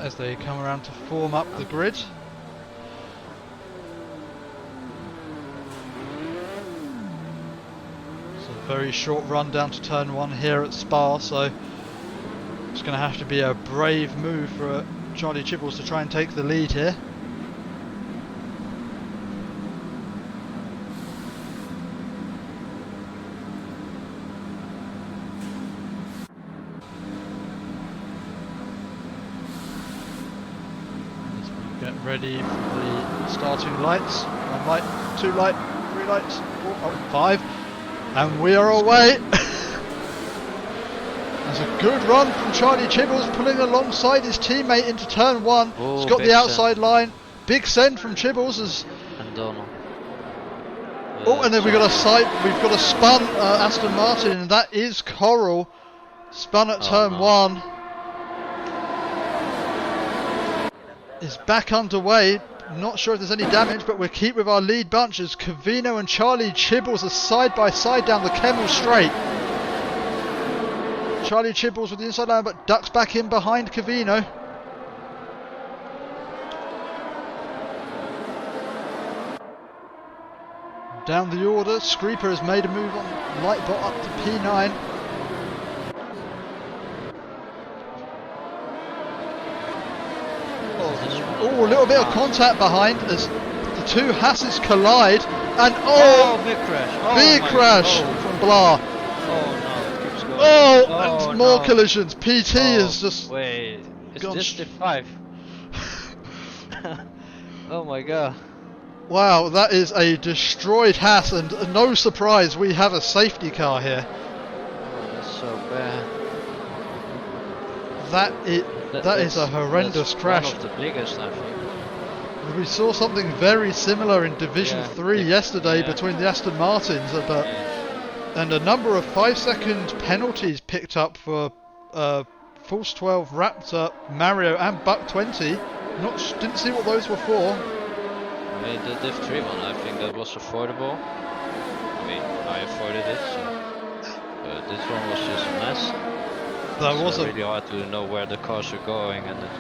as they come around to form up the grid. So a very short run down to turn 1 here at Spa, so it's going to have to be a brave move for Charlie Chibbles to try and take the lead here. Get ready for the starting lights. 1 light, 2 light, 3 lights, 4, 5, and we are away. There's a good run from Charlie Chibbles, pulling alongside his teammate into turn 1. Ooh, he's got the outside line. Big send from Chibbles as. And Donald. Oh, and then we've got a spun Aston Martin, and that is Coral, spun at turn 1. Is back underway. Not sure if there's any damage, but we'll keep with our lead bunch as Cavino and Charlie Chibbles are side by side down the Kemmel Straight. Charlie Chibbles with the inside line, but ducks back in behind Cavino. Down the order, Screeper has made a move on Lightbot up to P9. Oh, a little bit of contact behind as the two Hasses collide, and big crash! Big crash from Blah. Oh no, it keeps going. And more collisions. PT is just. Wait, is this the 5? Oh my god. Wow, that is a destroyed Hass, and no surprise, we have a safety car here. Oh, that's so bad. That is a horrendous crash. One of the biggest, I think. We saw something very similar in Division 3 yesterday between the Aston Martins, and a number of 5-second penalties picked up for False 12, Raptor, Mario, and Buck 20. Didn't see what those were for. I mean, the Div 3 one, I think that was affordable. I mean, I avoided it, so this one was just a mess. That was really hard to know where the cars are going, and it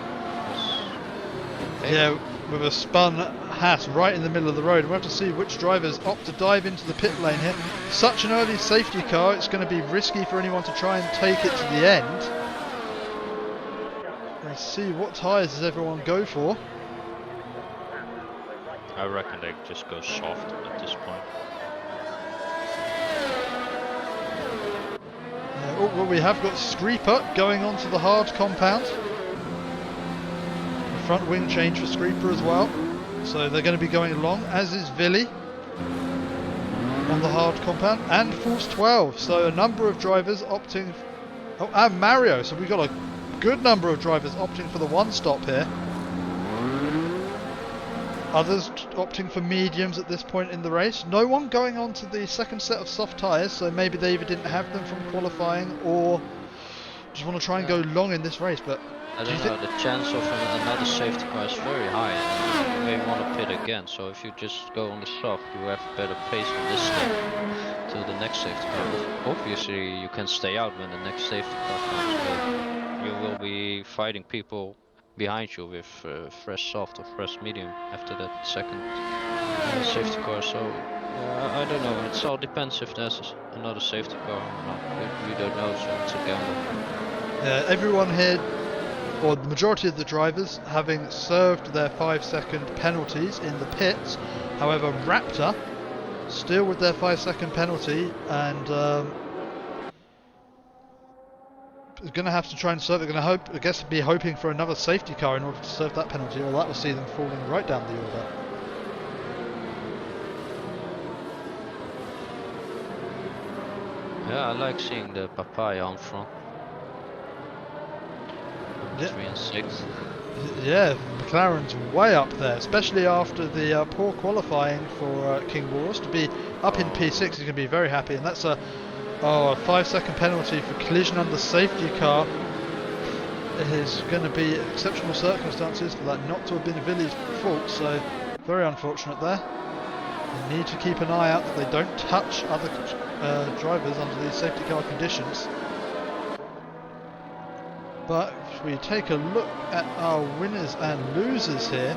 was... Yeah, with a spun Hass right in the middle of the road. We'll have to see which drivers opt to dive into the pit lane here. Such an early safety car, it's going to be risky for anyone to try and take it to the end. Let's see, what tyres does everyone go for? I reckon they just go soft at this point. Well, we have got Screeper going onto the hard compound. The front wing change for Screeper as well. So they're going to be going along, as is Villy on the hard compound, and Force 12. So a number of drivers opting... Oh, and Mario. So we've got a good number of drivers opting for the one stop here. Others opting for mediums at this point in the race. No one going on to the second set of soft tyres, so maybe they either didn't have them from qualifying or just want to try and go long in this race. But I don't know, the chance of another safety car is very high, and you may want to pit again, so if you just go on the soft, you have better pace on this step till the next safety car. Obviously you can stay out when the next safety car comes, but you will be fighting people behind you with fresh soft or fresh medium after that second safety car, so I don't know, it all depends if there's another safety car or not. We don't know, so it's a gamble. Everyone here, or the majority of the drivers, having served their 5-second penalties in the pits. However, Raptor still with their 5-second penalty, and is going to have to try and serve. They're going to be hoping for another safety car in order to serve that penalty, or that will see them falling right down the order. Yeah, I like seeing the papaya on front. 3 and 6. Yeah, McLaren's way up there, especially after the poor qualifying for King Walrus. To be up in P6, he's going to be very happy, and that's a 5-second penalty for collision under safety car. It is going to be exceptional circumstances for that not to have been Villy's fault, so very unfortunate there. You need to keep an eye out that they don't touch other drivers under these safety car conditions. But if we take a look at our winners and losers here,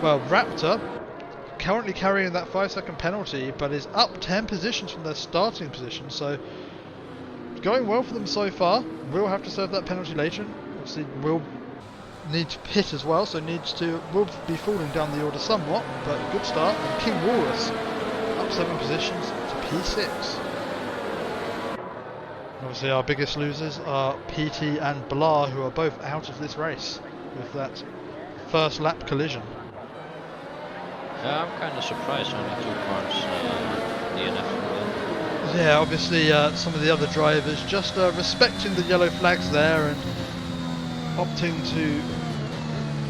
well, Raptor currently carrying that 5-second penalty, but is up 10 positions from their starting position, so going well for them so far. Will have to serve that penalty later. Obviously, will need to pit as well, so will be falling down the order somewhat, but a good start. And King Walrus up 7 positions to P6. Obviously, our biggest losers are PT and Blah, who are both out of this race with that first lap collision. Yeah, I'm kind of surprised only 2 cars DNF. Yeah, obviously some of the other drivers just respecting the yellow flags there and opting to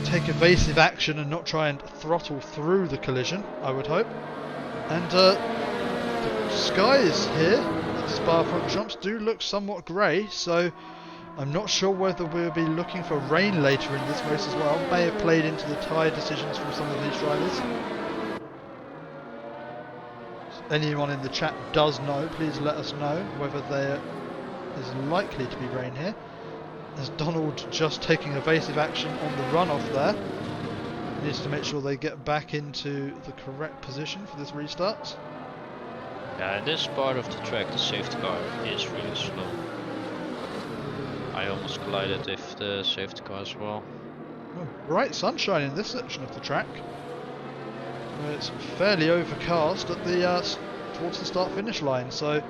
take evasive action and not try and throttle through the collision, I would hope. And the skies here at Spa-Francorchamps do look somewhat grey, so I'm not sure whether we'll be looking for rain later in this race as well. May have played into the tyre decisions from some of these drivers. Anyone in the chat does know, please let us know whether there is likely to be rain here. As Donald just taking evasive action on the runoff there. Needs to make sure they get back into the correct position for this restart. Yeah, this part of the track, the safety car is really slow. I almost collided with the safety car as well. Oh, bright sunshine in this section of the track. It's fairly overcast at the towards the start-finish line, so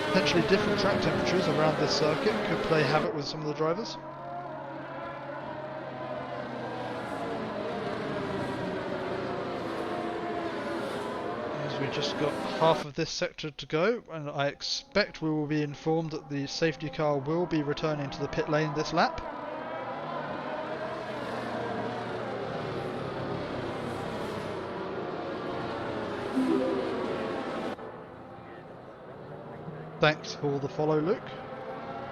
potentially different track temperatures around this circuit could play havoc with some of the drivers. As we just got half of this sector to go, and I expect we will be informed that the safety car will be returning to the pit lane this lap. Thanks for the follow, Luke.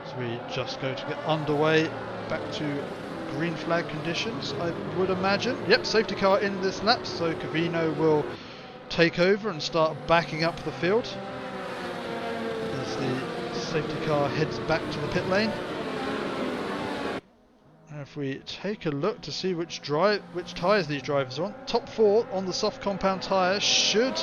So we just go to get underway, back to green flag conditions, I would imagine. Yep, safety car in this lap, so Cavino will take over and start backing up the field as the safety car heads back to the pit lane. And if we take a look to see which tyres these drivers are on, top 4 on the soft compound tyres should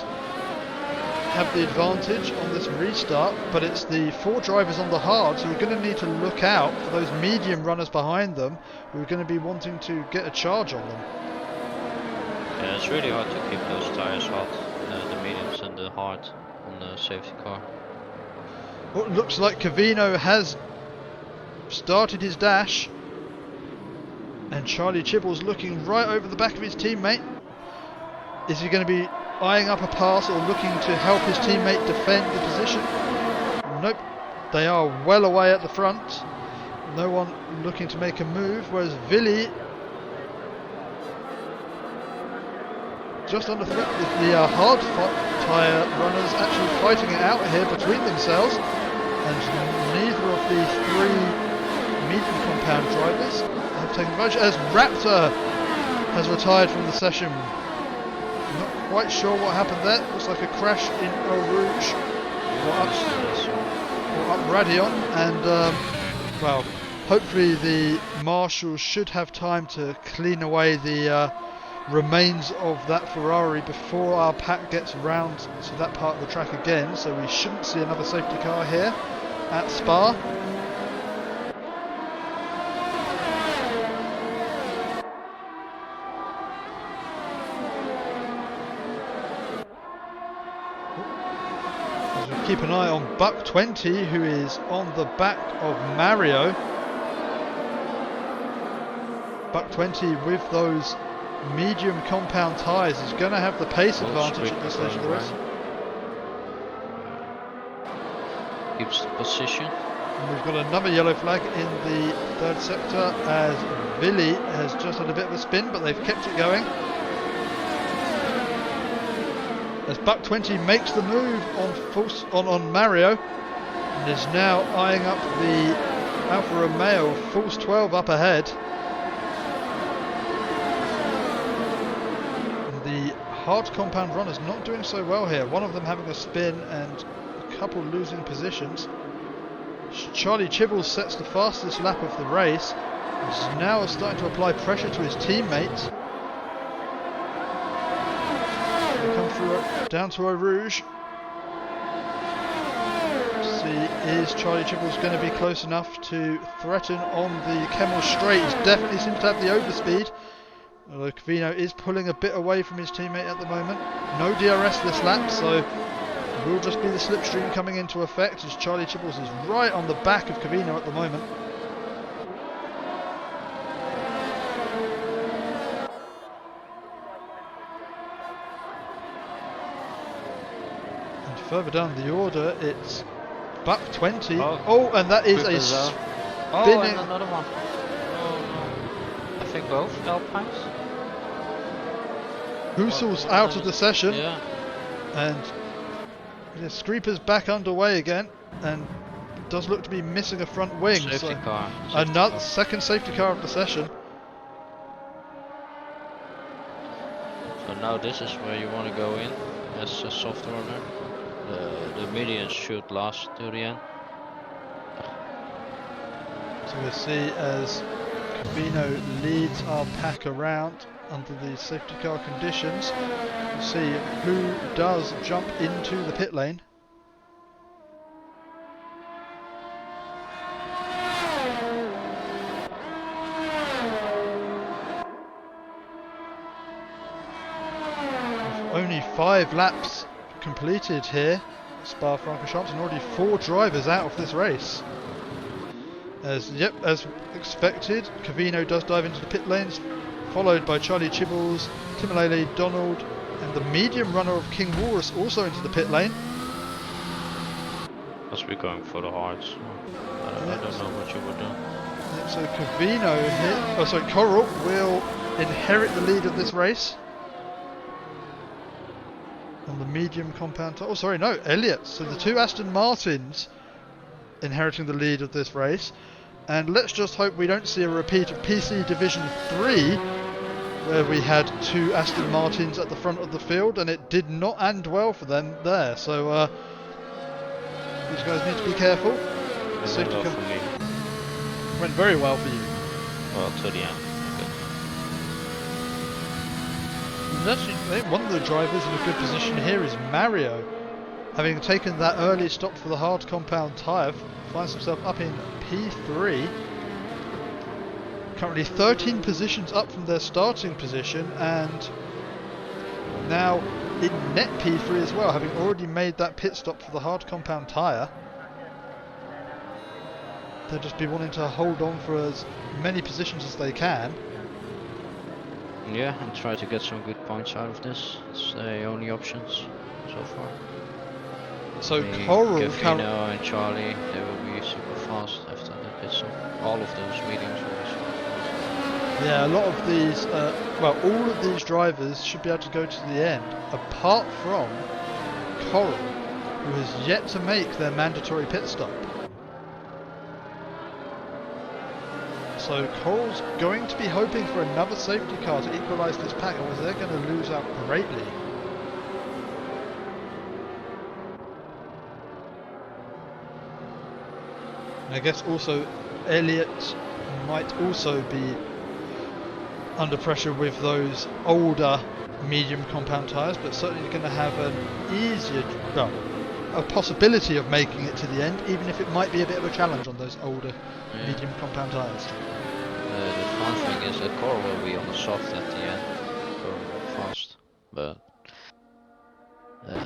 have the advantage on this restart, but it's the 4 drivers on the hards who are going to need to look out for those medium runners behind them who are going to be wanting to get a charge on them. Yeah, it's really hard to keep those tires hot, the mediums and the hard on the safety car. Well, it looks like Cavino has started his dash, and Charlie Chibble's looking right over the back of his teammate. Is he going to be eyeing up a pass or looking to help his teammate defend the position? Nope, they are well away at the front. No one looking to make a move, whereas Villy just under threat with the hard tyre runners actually fighting it out here between themselves, and neither of the 3 medium compound drivers have taken advantage, as Raptor has retired from the session. Not quite sure what happened there. Looks like a crash in Eau Rouge or up Radion, and well, hopefully the marshals should have time to clean away the remains of that Ferrari before our pack gets round to that part of the track again, so we shouldn't see another safety car here at Spa. As we keep an eye on Buck 20, who is on the back of Mario. Buck 20 with those medium compound tyres is going to have the pace advantage at this stage of the race. Keeps the position. And we've got another yellow flag in the 3rd sector as Villy has just had a bit of a spin, but they've kept it going. As Buck 20 makes the move on Mario and is now eyeing up the Alfa Romeo, False 12 up ahead. The hard compound runners not doing so well here. One of them having a spin and a couple losing positions. Charlie Chibbles sets the fastest lap of the race. He's now starting to apply pressure to his teammates. They come through down to Eau Rouge. Is Charlie Chibbles going to be close enough to threaten on the Kemmel Straight? He definitely seems to have the overspeed. Although Covino is pulling a bit away from his teammate at the moment. No DRS this lap, so it will just be the slipstream coming into effect as Charlie Chibbles is right on the back of Covino at the moment. And further down the order, it's Buck 20. Oh, and that is a spinning. Oh, and another one. Oh no. I think both Alpines. Pusel's out of the session. Yeah. And the Screeper's back underway again. And does look to be missing a front wing. Safety car. Another second safety car of the session. So now this is where you want to go in as a soft runner. The medians should last to the end. So we'll see as Covino leads our pack around under the safety car conditions. We'll see who does jump into the pit lane. With only 5 laps completed here, Spa-Francorchamps, and already 4 drivers out of this race. As expected, Covino does dive into the pit lanes, followed by Charlie Chibbles, Timalele, Donald, and the medium runner of King Walrus also into the pit lane. Must be going for the hards. I don't know what you would do. So Covino Coral will inherit the lead of this race. On the medium compound tyre. Oh, sorry, no, Elliott. So the 2 Aston Martins inheriting the lead of this race. And let's just hope we don't see a repeat of PC Division 3, where we had 2 Aston Martins at the front of the field, and it did not end well for them there. So these guys need to be careful. Went well for me. Went very well for you. Well, to the end. Actually, I think one of the drivers in a good position here is Mario. Having taken that early stop for the hard compound tyre, finds himself up in P3. Currently 13 positions up from their starting position, and now in net P3 as well, having already made that pit stop for the hard compound tyre. They'll just be wanting to hold on for as many positions as they can. Yeah, and try to get some good points out of this. It's the only options so far. So Coral, Covino and Charlie, they will be super fast after the pit stop. All of those mediums will be super fast. Yeah, a lot of these, all of these drivers should be able to go to the end, apart from Coral, who has yet to make their mandatory pit stop. So Coral's going to be hoping for another safety car to equalise this pack, or they're going to lose out greatly. And I guess also Elliott might also be under pressure with those older medium compound tyres, but certainly going to have an easier, a possibility of making it to the end, even if it might be a bit of a challenge on those older medium compound tyres. The fun thing is that Coral will be on the soft at the end, going fast, but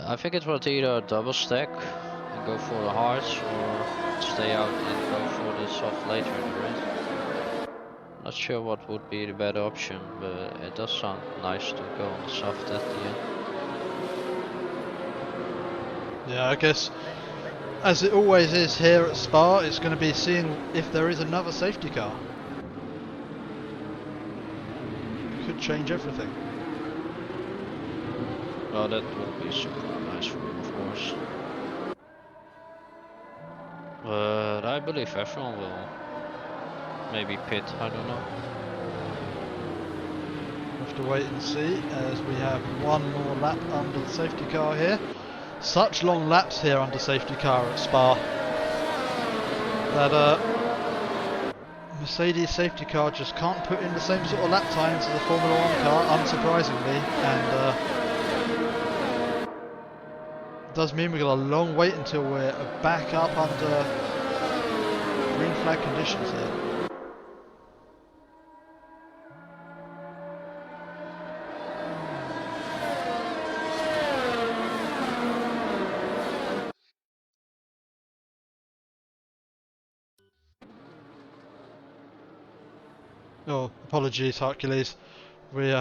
I think it will either double stack and go for the hards, or stay out and go for the soft later in the race. Not sure what would be the better option, but it does sound nice to go on the soft at the end. Yeah, I guess as it always is here at Spa, it's going to be seeing if there is another safety car. Could change everything. Well, that would be super nice for him, of course. But I believe everyone will maybe pit, I don't know. We'll have to wait and see, as we have one more lap under the safety car here. Such long laps here under safety car at Spa. that Mercedes safety car just can't put in the same sort of lap times as a Formula 1 car, unsurprisingly, and does mean we've got a long wait until we're back up under green flag conditions here. Oh, apologies, Hercules. We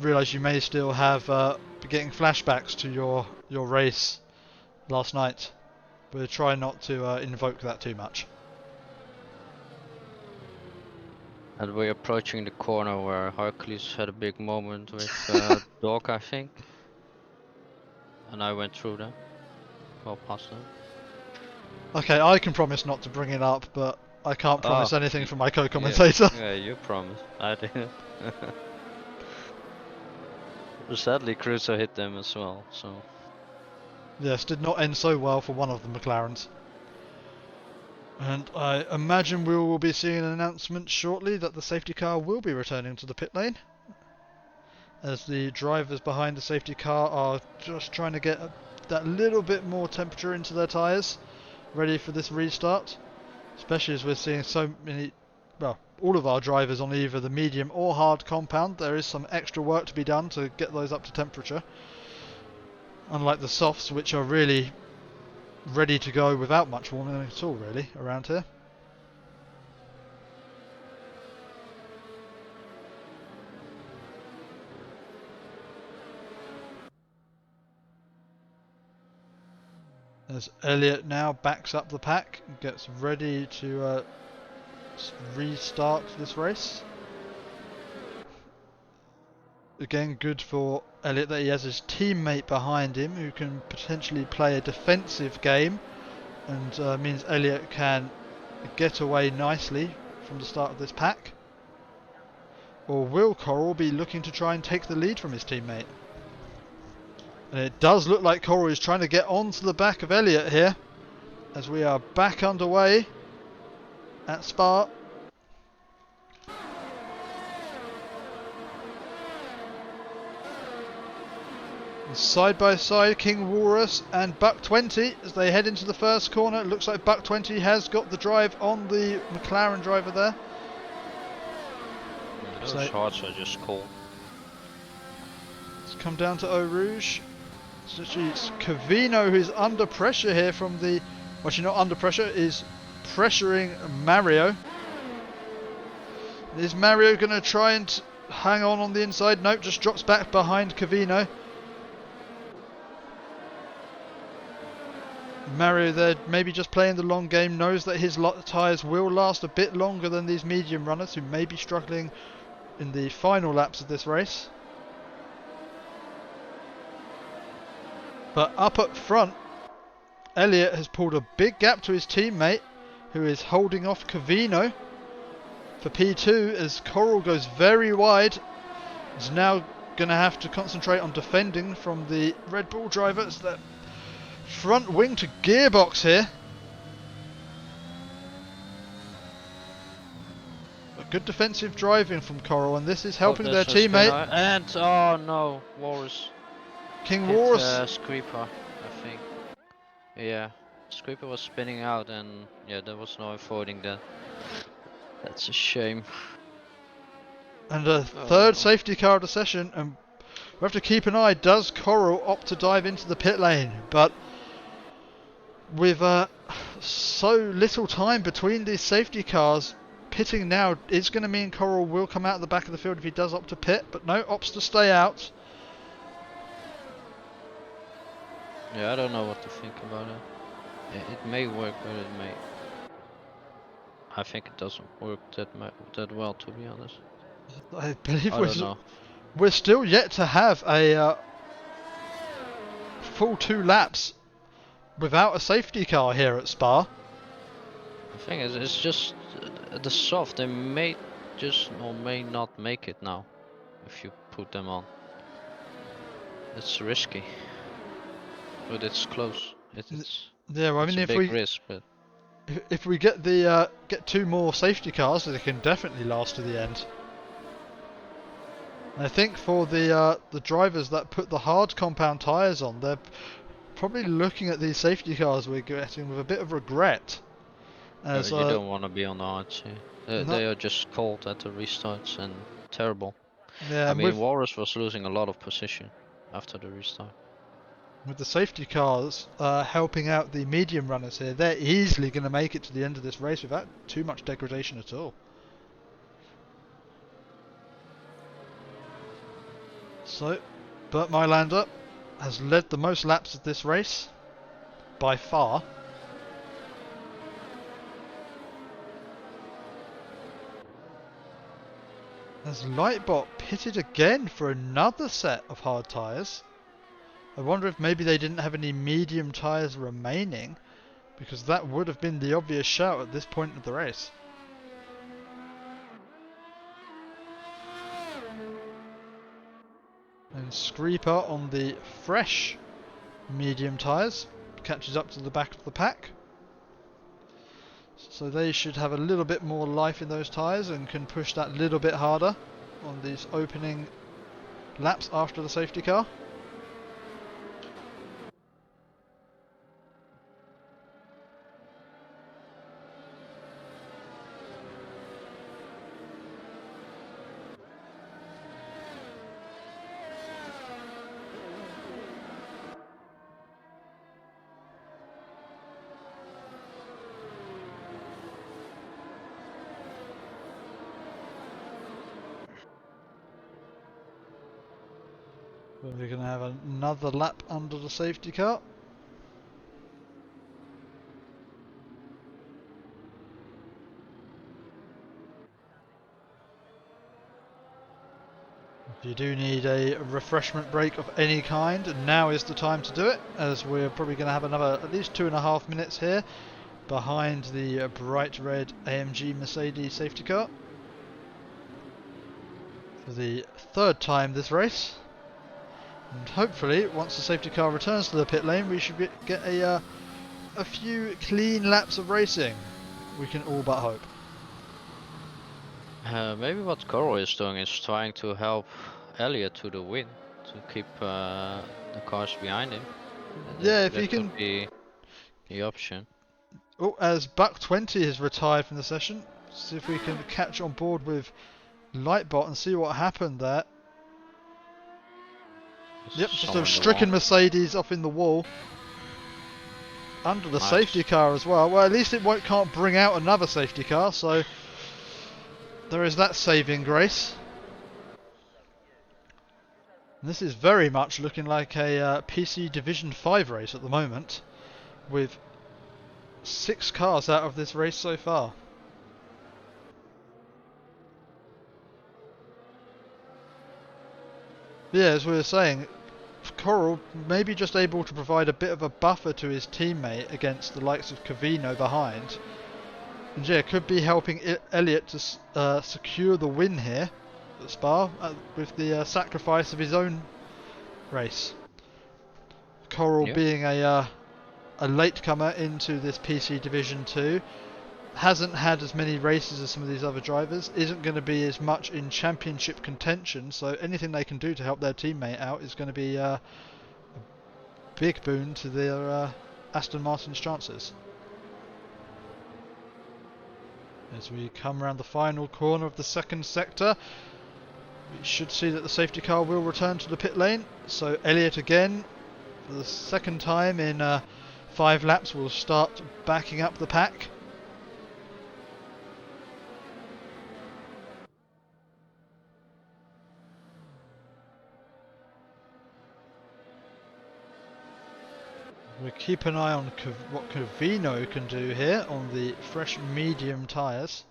realise you may still have getting flashbacks to your race last night. We'll try not to invoke that too much. And we're approaching the corner where Hercules had a big moment with Dog, I think. And I went through them. Well past them. Okay, I can promise not to bring it up, but I can't promise anything from my co-commentator. Yeah, you promised. I didn't. Sadly, Crusoe hit them as well, so... Yes, did not end so well for one of the McLarens. And I imagine we will be seeing an announcement shortly that the safety car will be returning to the pit lane, as the drivers behind the safety car are just trying to get that little bit more temperature into their tyres, ready for this restart. Especially as we're seeing so many, well, all of our drivers on either the medium or hard compound. There is some extra work to be done to get those up to temperature. Unlike the softs, which are really ready to go without much warming at all, really, around here. As Elliott now backs up the pack and gets ready to restart this race. Again, good for Elliott that he has his teammate behind him who can potentially play a defensive game, and means Elliott can get away nicely from the start of this pack. Or will Coral be looking to try and take the lead from his teammate? And it does look like Coral is trying to get onto the back of Elliott here, as we are back underway at Spa. And side by side, King Walrus and Buck 20 as they head into the first corner. It looks like Buck 20 has got the drive on the McLaren driver there. Those hearts are just cool. Let's come down to Eau Rouge. It's Cavino who's under pressure here from the... Well, actually not under pressure, is pressuring Mario. Is Mario going to try and hang on the inside? Nope, just drops back behind Cavino. Mario there, maybe just playing the long game, knows that his tyres will last a bit longer than these medium runners who may be struggling in the final laps of this race. But up at front, Elliott has pulled a big gap to his teammate, who is holding off Cavino for P2 as Coral goes very wide. He's now going to have to concentrate on defending from the Red Bull driver. It's that front wing to gearbox here. A good defensive driving from Coral, and this is helping their teammate. And oh no, Walrus. King Walrus. Screeper, I think. Yeah, Screeper was spinning out, and yeah, there was no avoiding that. That's a shame. And a third safety car of the session, and we have to keep an eye. Does Coral opt to dive into the pit lane? But with so little time between these safety cars, pitting now is going to mean Coral will come out the back of the field if he does opt to pit, but no, opts to stay out. Yeah, I don't know what to think about it. It may work, but it may... I think it doesn't work that well, to be honest. I believe I we're still yet to have a full 2 laps without a safety car here at Spa. The thing is, it's just the soft. They may just or may not make it now if you put them on. It's risky, but it's close. It's yeah, well, I mean, a big risk, but if we get the get 2 more safety cars, they can definitely last to the end. And I think for the drivers that put the hard compound tyres on, they're probably looking at these safety cars we're getting with a bit of regret. As You don't want to be on the hard seat. They are just cold at the restarts and terrible. Yeah, I mean, Walrus was losing a lot of position after the restart. With the safety cars helping out the medium runners here, they're easily going to make it to the end of this race without too much degradation at all. So, Bert Mylander has led the most laps of this race, by far. As Lightbot pitted again for another set of hard tyres. I wonder if maybe they didn't have any medium tyres remaining, because that would have been the obvious shout at this point of the race. And Screeper on the fresh medium tyres catches up to the back of the pack. So they should have a little bit more life in those tyres and can push that little bit harder on these opening laps after the safety car. We're going to have another lap under the safety car. If you do need a refreshment break of any kind, now is the time to do it, as we're probably going to have another at least 2.5 minutes here behind the bright red AMG Mercedes safety car. For the 3rd time this race. And hopefully, once the safety car returns to the pit lane, we should get a few clean laps of racing. We can all but hope. Maybe what Coral is doing is trying to help Elliot to the win, to keep the cars behind him. Yeah, if that he can. Could be the option. Oh, as Buck 20 has retired from the session, see if we can catch on board with Lightbot and see what happened there. Yep, just a stricken Mercedes off in the wall. Under the safety car as well. Well, at least it can't bring out another safety car, so there is that saving grace. And this is very much looking like a PC Division 5 race at the moment, with 6 cars out of this race so far. Yeah, as we were saying, Coral may be just able to provide a bit of a buffer to his teammate against the likes of Cavino behind. And yeah, could be helping Elliot to secure the win here at Spa with the sacrifice of his own race. Coral being a latecomer into this PC Division 2, hasn't had as many races as some of these other drivers, isn't going to be as much in championship contention, so anything they can do to help their teammate out is going to be a big boon to their Aston Martin's chances. As we come around the final corner of the 2nd sector, we should see that the safety car will return to the pit lane, so Elliot again, for the 2nd time in 5 laps, will start backing up the pack. We'll keep an eye on what Cavino can do here on the fresh medium tyres.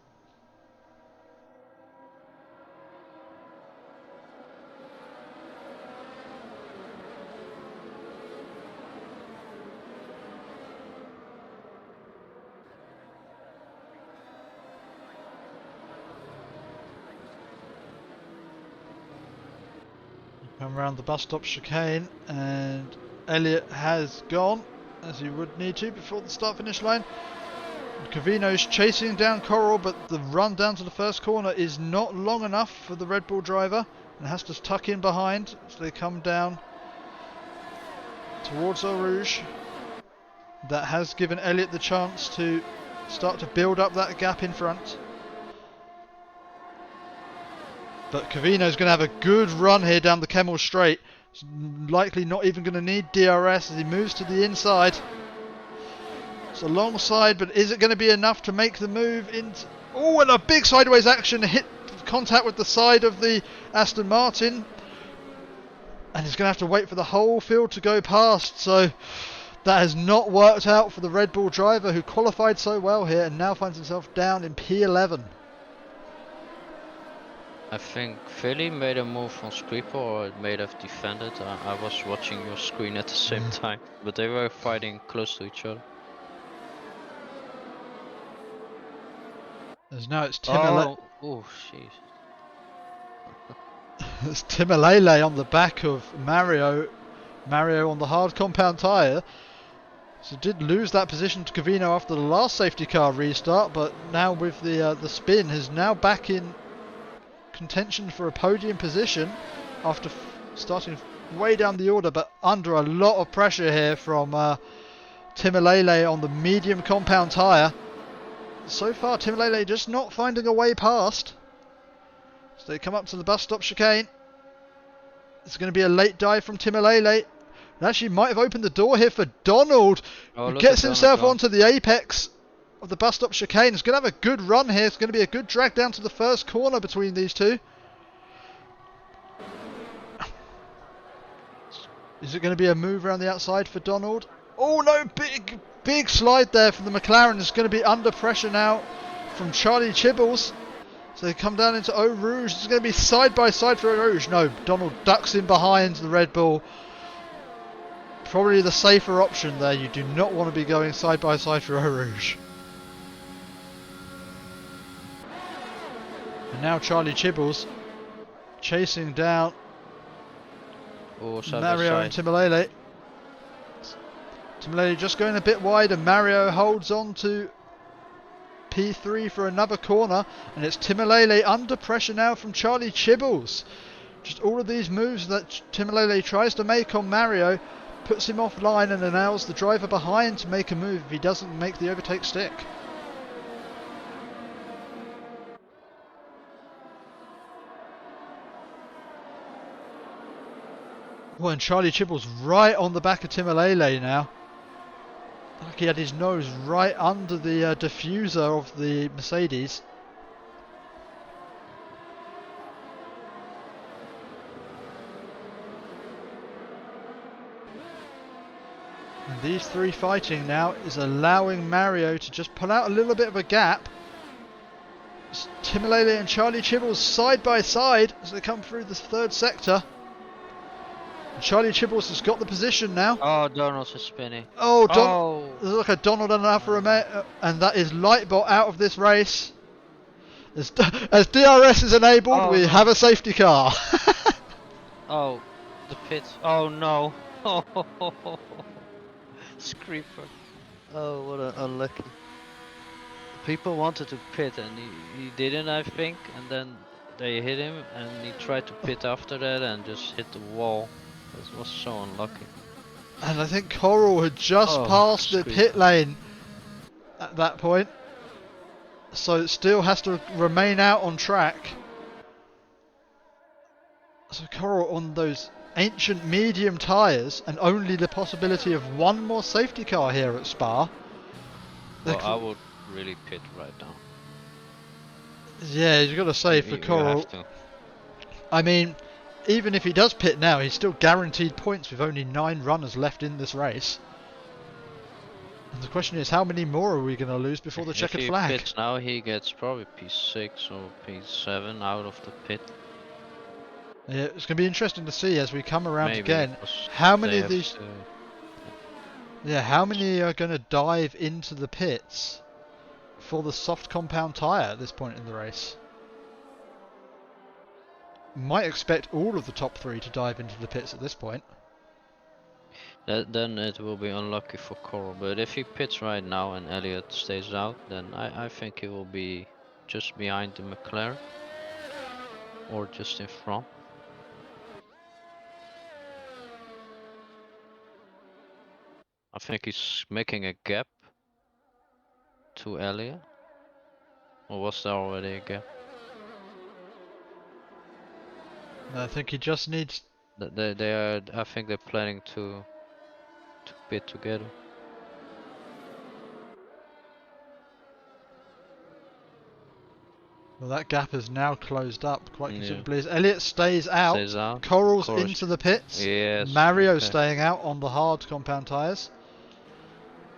Come around the bus stop chicane, and Elliot has gone, as he would need to before the start finish line. Covino's chasing down Coral, but the run down to the first corner is not long enough for the Red Bull driver and has to tuck in behind as they come down towards Eau Rouge. That has given Elliott the chance to start to build up that gap in front. But Covino's going to have a good run here down the Kemmel Straight. He's likely not even going to need DRS as he moves to the inside. It's a long side, but is it going to be enough to make the move into... Oh, and a big sideways action, hit contact with the side of the Aston Martin. And he's going to have to wait for the whole field to go past. So that has not worked out for the Red Bull driver who qualified so well here and now finds himself down in P11. I think Philly made a move on Screeper, or it may have defended. I was watching your screen at the same time, but they were fighting close to each other. As now it's Timolele. Oh, jeez. It's Timolele on the back of Mario. Mario on the hard compound tyre. So did lose that position to Covino after the last safety car restart, but now with the spin is now back in contention for a podium position after starting way down the order, but under a lot of pressure here from Timolele on the medium compound tyre. So far Timolele just not finding a way past. So they come up to the bus stop chicane. It's going to be a late dive from Timolele. It actually might have opened the door here for Donald, who gets himself onto the apex of the bus stop chicane. It's going to have a good run here. It's going to be a good drag down to the first corner between these two. Is it going to be a move around the outside for Donald? Oh no, big slide there from the McLaren. It's going to be under pressure now from Charlie Chibbles. So they come down into Eau Rouge. It's going to be side by side for Eau Rouge. No, Donald ducks in behind the Red Bull. Probably the safer option there. You do not want to be going side by side for Eau Rouge. And now Charlie Chibbles chasing down Mario and Timolele. Timolele just going a bit wide, and Mario holds on to P3 for another corner, and it's Timolele under pressure now from Charlie Chibbles. Just all of these moves that Timolele tries to make on Mario puts him offline and allows the driver behind to make a move if he doesn't make the overtake stick. Well, and Charlie Chibbles right on the back of Timolele now. Like he had his nose right under the diffuser of the Mercedes. And these three fighting now is allowing Mario to just pull out a little bit of a gap. It's Timolele and Charlie Chibbles side by side as they come through the third sector. Charlie Chibbles has got the position now. Oh, Donald's is spinning. Oh, there's like a Donald and an Alfa Romeo, and that is Lightbot out of this race. As DRS is enabled, we have a safety car. Oh, the pit. Oh no. Screeper. Oh, what an unlucky. People wanted to pit and he didn't, I think, and then they hit him and he tried to pit after that and just hit the wall. This was so unlucky. And I think Coral had just passed the pit lane at that point, so it still has to remain out on track. So Coral on those ancient medium tyres and only the possibility of one more safety car here at Spa. Well, I would really pit right now. Yeah, you've got to say for Coral. I mean, even if he does pit now, he's still guaranteed points with only 9 runners left in this race. And the question is, how many more are we going to lose before the checkered flag? If he pits now, he gets probably P6 or P7 out of the pit. Yeah, it's going to be interesting to see as we come around again. How many of these? Yeah, how many are going to dive into the pits for the soft compound tyre at this point in the race? Might expect all of the top 3 to dive into the pits at this point. Then it will be unlucky for Coral. But if he pits right now and Elliott stays out, then I think he will be just behind the McLaren or just in front. I think he's making a gap to Elliott. Or was there already a gap? I think he just needs. They are. I think they're planning to pit together. Well, that gap is now closed up quite Yeah. considerably. As Elliott stays out, Stays out. Coral's Coral's- into the pits. Yes. Mario okay. staying out on the hard compound tyres.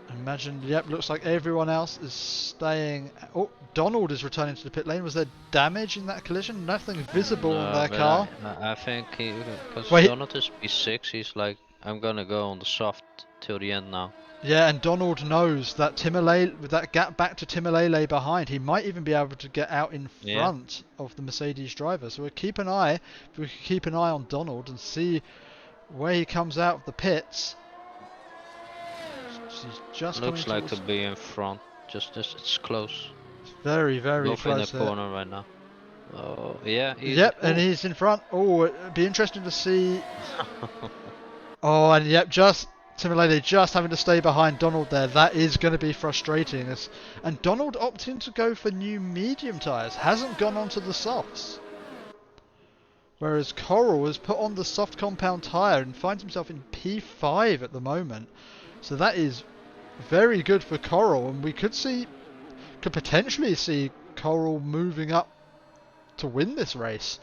Imagine, yep, looks like everyone else is staying. Oh, Donald is returning to the pit lane. Was there damage in that collision? Nothing visible in their but car. I think he, because Wait. Donald is P6, he's like, I'm gonna go on the soft till the end now. Yeah, and Donald knows that Timolele, with that gap back to Timolele behind, he might even be able to get out in front of the Mercedes driver. So we'll keep an eye. We can keep an eye on Donald and see where he comes out of the pits. He's just Looks like towards... to be in front. Just it's close. It's very, very Both close in the corner right now. Oh yeah. Yep, and he's in front. Oh, it'd be interesting to see. Oh, and yep, just Timolele just having to stay behind Donald there. That is going to be frustrating. And Donald opting to go for new medium tyres, hasn't gone onto the softs. Whereas Coral has put on the soft compound tyre and finds himself in P5 at the moment. So that is very good for Coral, and we could potentially see Coral moving up to win this race.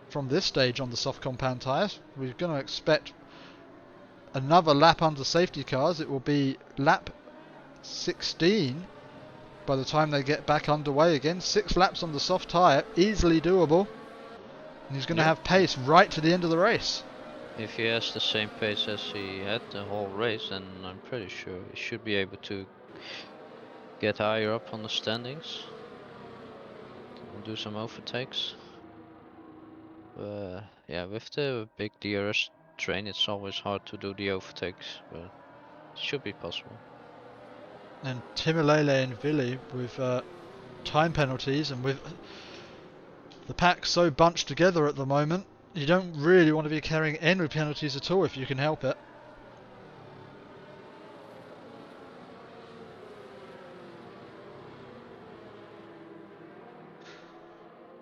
From this stage on the soft compound tyres, we're going to expect another lap under safety cars. It will be lap 16 by the time they get back underway again. 6 laps on the soft tyre, easily doable. And he's going to have pace right to the end of the race. If he has the same pace as he had the whole race, then I'm pretty sure he should be able to get higher up on the standings and do some overtakes. Yeah, with the big DRS train, it's always hard to do the overtakes, but it should be possible. And Timolele and Vili with time penalties, and with the pack so bunched together at the moment, you don't really want to be carrying any penalties at all if you can help it.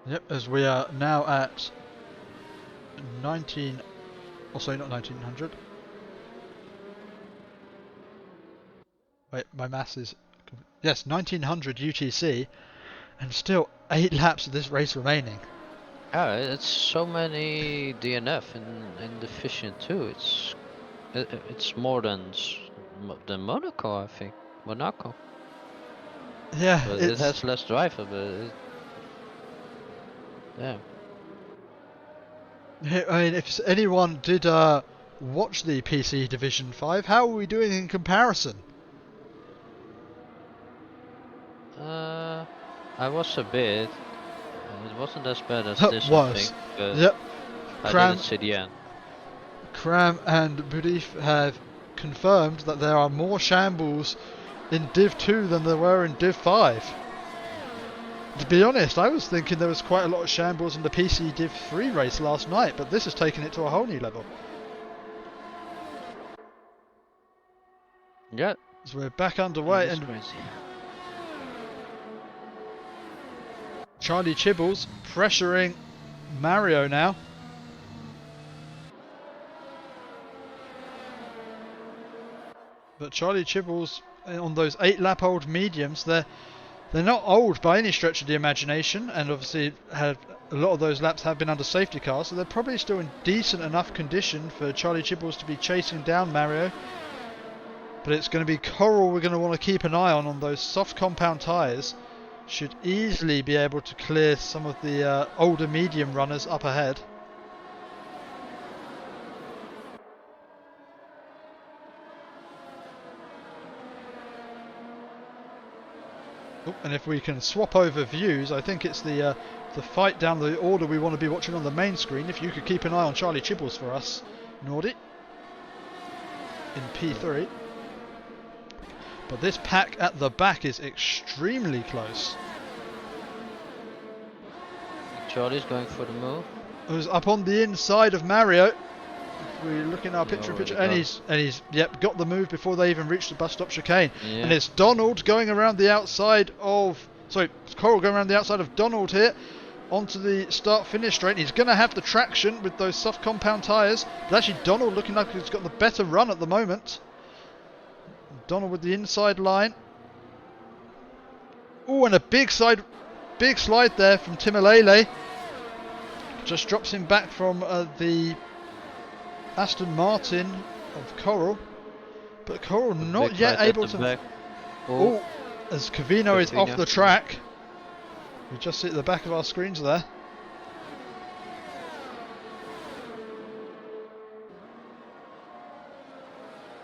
Yep, as we are now at 19, oh sorry, not 1900. Wait, my maths is, yes, 1900 UTC, and still 8 laps of this race remaining. Yeah, it's so many DNF in the Fission too. It's more than Monaco, I think. Monaco. Yeah, But it has less driver, but yeah. I mean, if anyone did watch the PC Division 5, how are we doing in comparison? I was a bit. It wasn't as bad as this, I think. Yep. I didn't see the end. Cram and Budif have confirmed that there are more shambles in Div 2 than there were in Div 5. To be honest, I was thinking there was quite a lot of shambles in the PC Div 3 race last night, but this has taken it to a whole new level. Yeah. So we're back underway, and crazy. Charlie Chibbles pressuring Mario now. But Charlie Chibbles on those 8-lap-old mediums, they're not old by any stretch of the imagination, and obviously a lot of those laps have been under safety cars, so they're probably still in decent enough condition for Charlie Chibbles to be chasing down Mario. But it's going to be Coral we're going to want to keep an eye on those soft compound tyres. Should easily be able to clear some of the older medium runners up ahead. Oh, and if we can swap over views, I think it's the fight down the order we want to be watching on the main screen. If you could keep an eye on Charlie Chibbles for us, Nordy. in P3. But this pack at the back is extremely close. Charlie's going for the move. It was up on the inside of Mario. If we look in our picture, and he's yep, got the move before they even reached the bus stop chicane. Yeah. And it's Donald going around the outside of, sorry, Coral going around the outside of Donald here onto the start-finish straight. He's going to have the traction with those soft compound tyres, but actually Donald looking like he's got the better run at the moment. Donald with the inside line. Oh, and a big slide there from Timalele. Just drops him back from the Aston Martin of Coral, but Coral not yet able to. Oh, as Covino is off the track. We just see at the back of our screens there.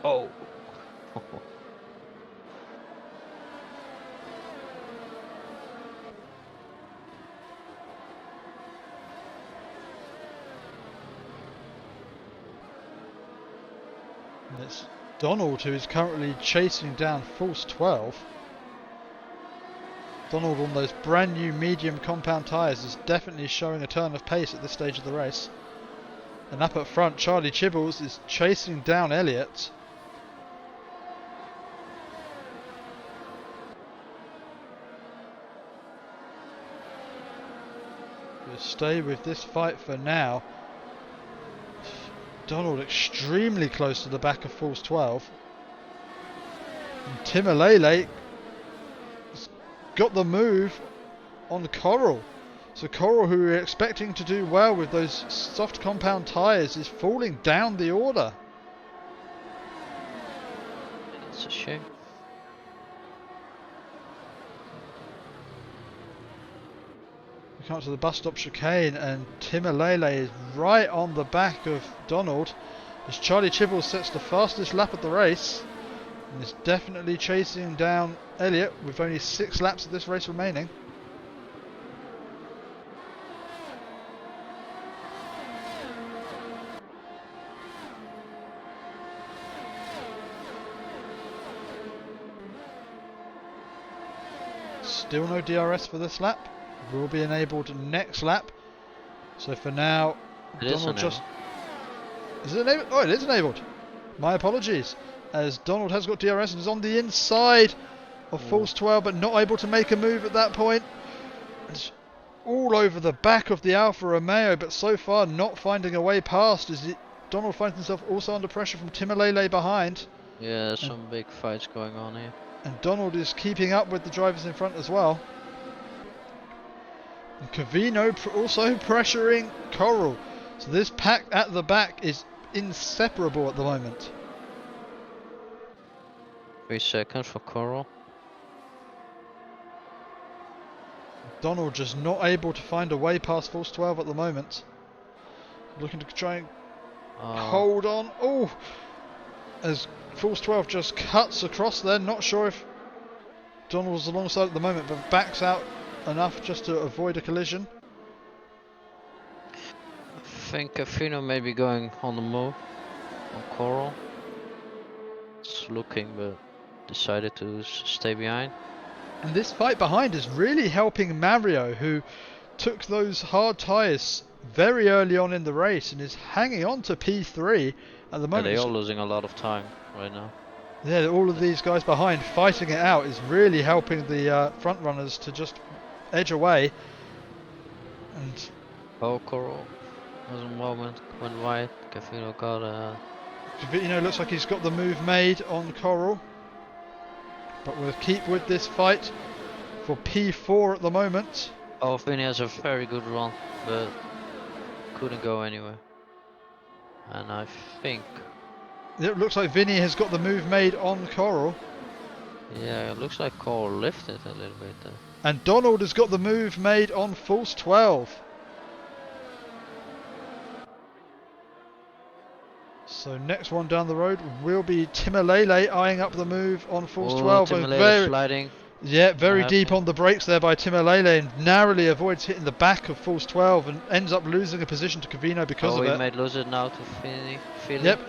Oh. And it's Donald who is currently chasing down False 12. Donald on those brand new medium compound tyres is definitely showing a turn of pace at this stage of the race. And up at front, Charlie Chibbles is chasing down Elliott. We'll stay with this fight for now. Donald extremely close to the back of False 12. And Timalele has got the move on Coral. So Coral, who we're expecting to do well with those soft compound tyres, is falling down the order. It's a shame. We come up to the bus stop chicane and Timalele is right on the back of Donald as Charlie Chibbles sets the fastest lap of the race and is definitely chasing down Elliott with only 6 laps of this race remaining. Still no DRS for this lap. Will be enabled next lap. So for now, Donald just... Is it enabled? Oh, it is enabled. My apologies. As Donald has got DRS and is on the inside of False 12, but not able to make a move at that point. It's all over the back of the Alfa Romeo, but so far not finding a way past as Donald finds himself also under pressure from Timalele behind. Yeah, there's some big fights going on here. And Donald is keeping up with the drivers in front as well. And Covino also pressuring Coral. So this pack at the back is inseparable at the moment. 3 seconds for Coral. Donald just not able to find a way past False 12 at the moment. Looking to try and hold on. Oh! As False 12 just cuts across there. Not sure if Donald's alongside at the moment, but backs out enough just to avoid a collision. I think Covino may be going on the move on Coral. It's looking, but decided to stay behind. And this fight behind is really helping Mario, who took those hard tyres very early on in the race and is hanging on to P3 at the moment. Yeah, they're all losing a lot of time right now. Yeah, all of these guys behind fighting it out is really helping the front runners to just edge away. And Coral was a moment went wide. Covino got Covino looks like he's got the move made on Coral. But we'll keep with this fight for P4 at the moment. Vinny has a very good run, but couldn't go anywhere. And I think... It looks like Vinny has got the move made on Coral. Yeah, it looks like Coral lifted a little bit there. And Donald has got the move made on False 12. So next one down the road will be Timalele eyeing up the move on False 12. Timalele sliding. Yeah, very deep on the brakes there by Timolele, and narrowly avoids hitting the back of False 12 and ends up losing a position to Cavino because of Oh, it. we might lose it now to Philly. Yep,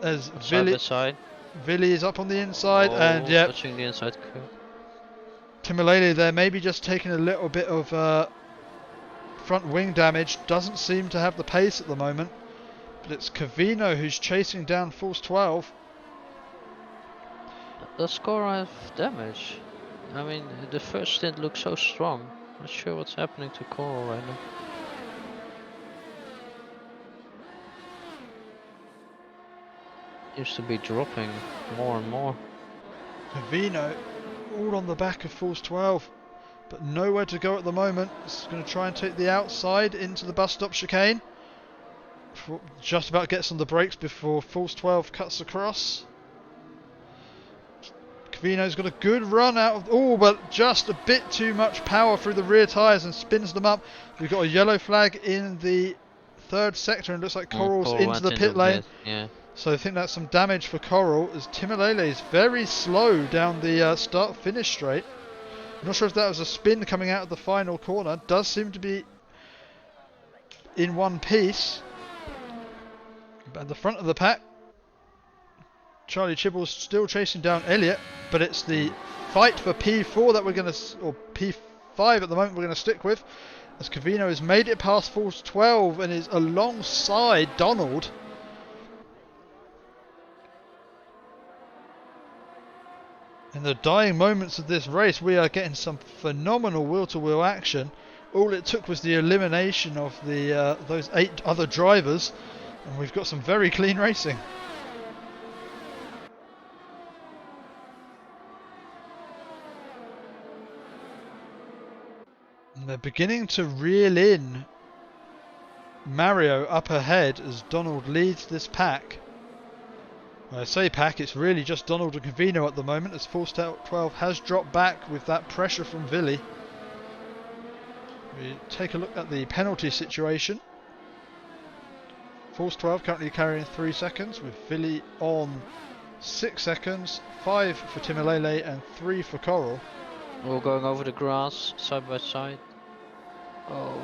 as Side by side. Villy is up on the inside, and Oh, yep, touching the inside curve. Timolele there maybe just taking a little bit of front wing damage, doesn't seem to have the pace at the moment, but it's Cavino who's chasing down False 12. Does Cora have damage? I mean, the first stint looked so strong. Not sure what's happening to Cora right now. Seems to be dropping more and more. Cavino all on the back of False 12, but nowhere to go at the moment. It's going to try and take the outside into the bus stop chicane. Just about gets on the brakes before False 12 cuts across. Cavino's got a good run out of... Oh, but just a bit too much power through the rear tyres and spins them up. We've got a yellow flag in the third sector and looks like Coral's into the pit lane. Yeah. So I think that's some damage for Coral, as Timolele is very slow down the start-finish straight. I'm not sure if that was a spin coming out of the final corner. Does seem to be in one piece. But at the front of the pack, Charlie Chibble's still chasing down Elliott, but it's the fight for P4 that we're going to, or P5 at the moment we're going to stick with, as Cavino has made it past False 12 and is alongside Donald. In the dying moments of this race, we are getting some phenomenal wheel-to-wheel action. All it took was the elimination of the those 8 other drivers, and we've got some very clean racing. And they're beginning to reel in Mario up ahead as Donald leads this pack. When I say pack, it's really just Donald and Cavino at the moment, as False 12 has dropped back with that pressure from Villy. We take a look at the penalty situation. False 12 currently carrying 3 seconds, with Villy on 6 seconds, 5 for Timolele and 3 for Coral. We're going over the grass, side by side. Oh.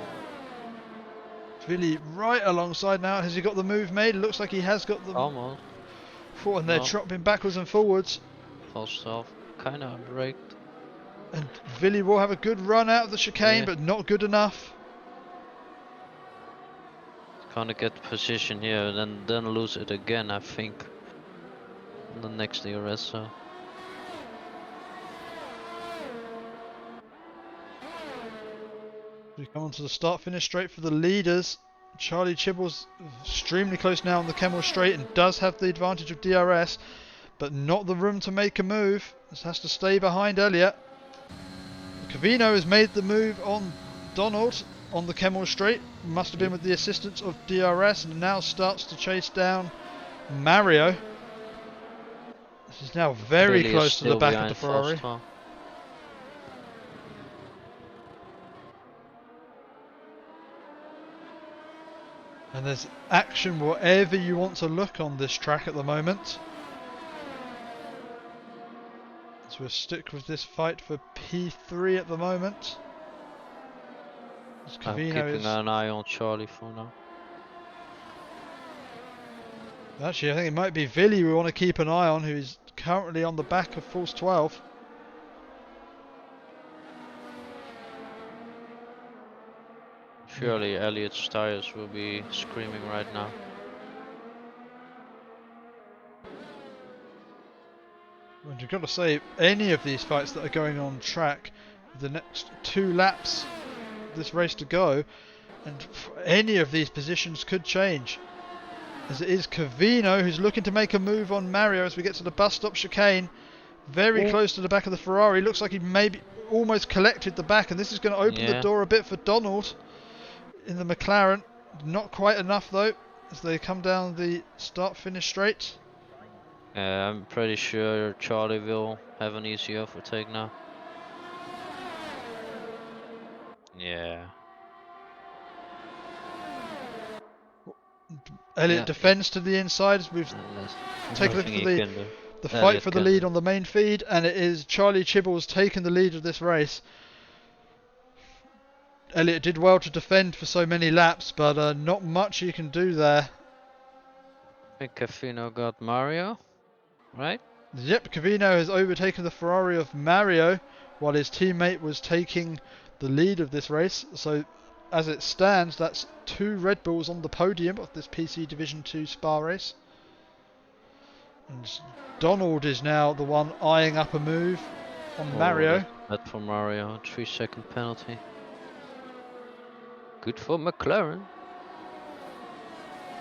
Villy right alongside now. Has he got the move made? Looks like he has got the... Almost. And they're dropping backwards and forwards. False 12, kind of braked. And Villy will have a good run out of the chicane, Yeah. but not good enough. Kind of get position here, and then lose it again, I think. On the next DRS. So. We come on to the start-finish straight for the leaders. Charlie Chibble's extremely close now on the Kemmel straight and does have the advantage of DRS, but not the room to make a move. This has to stay behind Elliott. Cavino has made the move on Donald on the Kemmel straight. Must have been with the assistance of DRS, and now starts to chase down Mario. This is now very Billy close to the back of the False Ferrari. 12. And there's action wherever you want to look on this track at the moment. So we'll stick with this fight for P3 at the moment. I'm keeping an eye on Charlie for now. Actually, I think it might be Villy we want to keep an eye on, who is currently on the back of False 12. Surely Elliott's tires will be screaming right now. And you've got to say, any of these fights that are going on track, the next 2 laps of this race to go, and any of these positions could change. As it is Cavino who's looking to make a move on Mario as we get to the bus stop chicane. Very close to the back of the Ferrari. Looks like he maybe almost collected the back, and this is going to open the door a bit for Donald in the McLaren. Not quite enough though, as they come down the start-finish straight. I'm pretty sure Charlie will have an easy overtake now. Yeah. Elliott defends to the inside as we've taken a look at the fight Elliot for the can- lead on the main feed, and it is Charlie Chibbles taking the lead of this race. Elliot did well to defend for so many laps, but not much you can do there. I think Cafino got Mario, right? Yep, Cavino has overtaken the Ferrari of Mario, while his teammate was taking the lead of this race. So, as it stands, that's 2 Red Bulls on the podium of this PC Division 2 Spa race. And Donald is now the one eyeing up a move on Mario. That for Mario, 3-second penalty. Good for McLaren.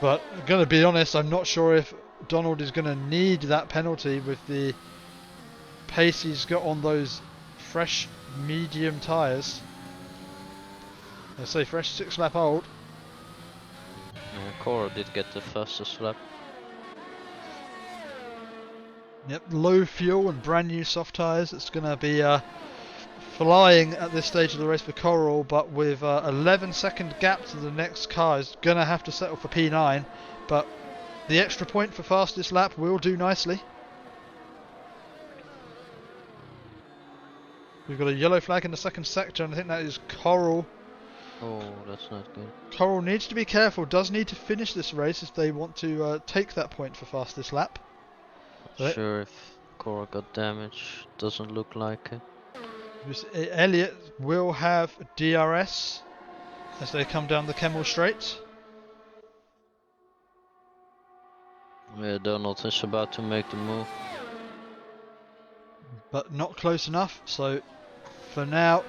But I'm going to be honest, I'm not sure if Donald is going to need that penalty with the pace he's got on those fresh medium tyres. I say fresh 6 lap old. Cora did get the fastest lap. Yep, low fuel and brand new soft tyres. It's going to be flying at this stage of the race for Coral, but with 11-second gap to the next car, is going to have to settle for P9. But the extra point for fastest lap will do nicely. We've got a yellow flag in the second sector, and I think that is Coral. Oh, that's not good. Coral needs to be careful, does need to finish this race if they want to take that point for fastest lap. Not sure if Cora got damage. Doesn't look like it. Elliot will have DRS as they come down the Kemmel Straight. Yeah, Donald is about to make the move. But not close enough, so for now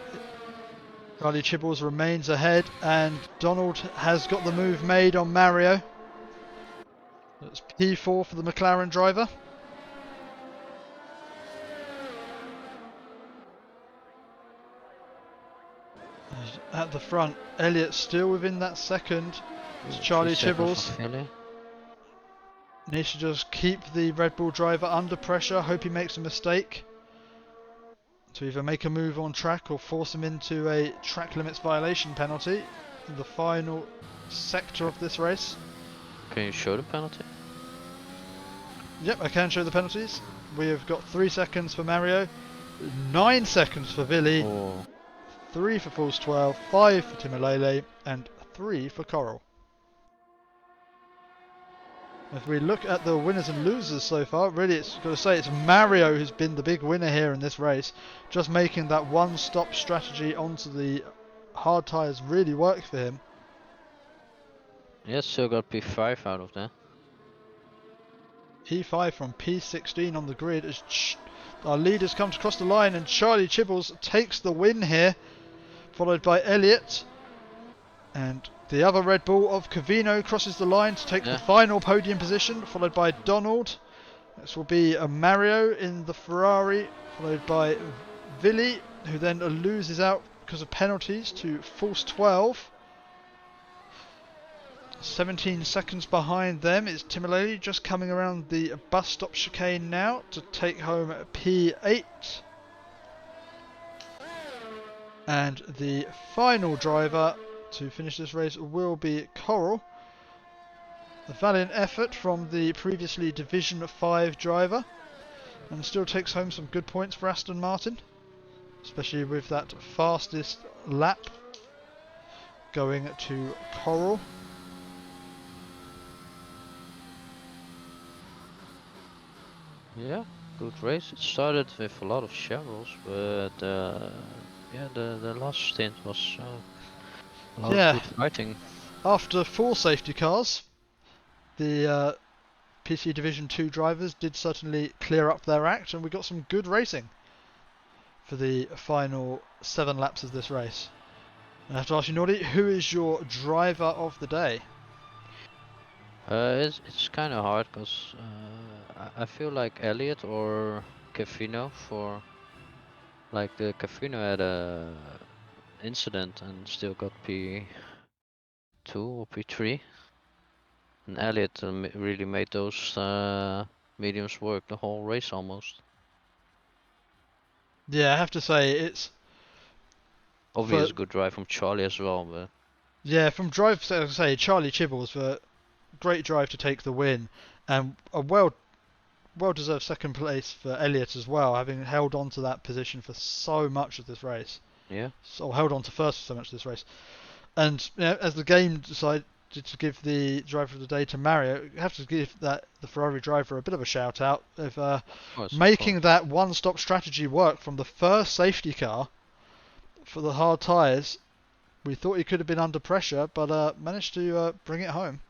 Charlie Chibbles remains ahead, and Donald has got the move made on Mario. That's P4 for the McLaren driver. At the front, Elliot still within that second. It's Charlie Chibbles. Needs to just keep the Red Bull driver under pressure, hope he makes a mistake to either make a move on track or force him into a track limits violation penalty in the final sector of this race. Can you show the penalty? Yep, I can show the penalties. We have got 3 seconds for Mario, 9 seconds for Billy, 3 for Fools 12, 5 for Timolele, and 3 for Coral. If we look at the winners and losers so far, really it's got to say it's Mario who's been the big winner here in this race. Just making that one-stop strategy onto the hard tyres really work for him. Yeah, still got P5 out of that. P5 from P16 on the grid as our leaders come to cross the line, and Charlie Chibbles takes the win here, followed by Elliot, and the other Red Bull of Cavino crosses the line to take the final podium position, followed by Donald. This will be a Mario in the Ferrari, followed by Villy, who then loses out because of penalties to False 12. 17 seconds behind them is Timolele, just coming around the bus stop chicane now to take home P8. And the final driver to finish this race will be Coral. A valiant effort from the previously Division 5 driver, and still takes home some good points for Aston Martin, especially with that fastest lap going to Coral. Yeah, good race. It started with a lot of shovels, but yeah, the last stint was a lot of good fighting. After 4 safety cars, the PC Division 2 drivers did certainly clear up their act, and we got some good racing for the final 7 laps of this race. I have to ask you, Nordy, who is your driver of the day? It's kind of hard because I feel like Elliot or Cafino for like the Cafino had a incident and still got P2 or P3, and Elliot really made those mediums work the whole race almost. Yeah, I have to say it's obviously good drive from Charlie as well, but yeah, from drive, so I say Charlie Chibbles, great drive to take the win, and a well well-deserved second place for Elliott as well, having held on to that position for so much of this race. Yeah. So held on to first for so much of this race. And as the game decided to give the driver of the day to Mario, you have to give the Ferrari driver a bit of a shout out of making that one-stop strategy work from the first safety car for the hard tyres. We thought he could have been under pressure, but managed to bring it home.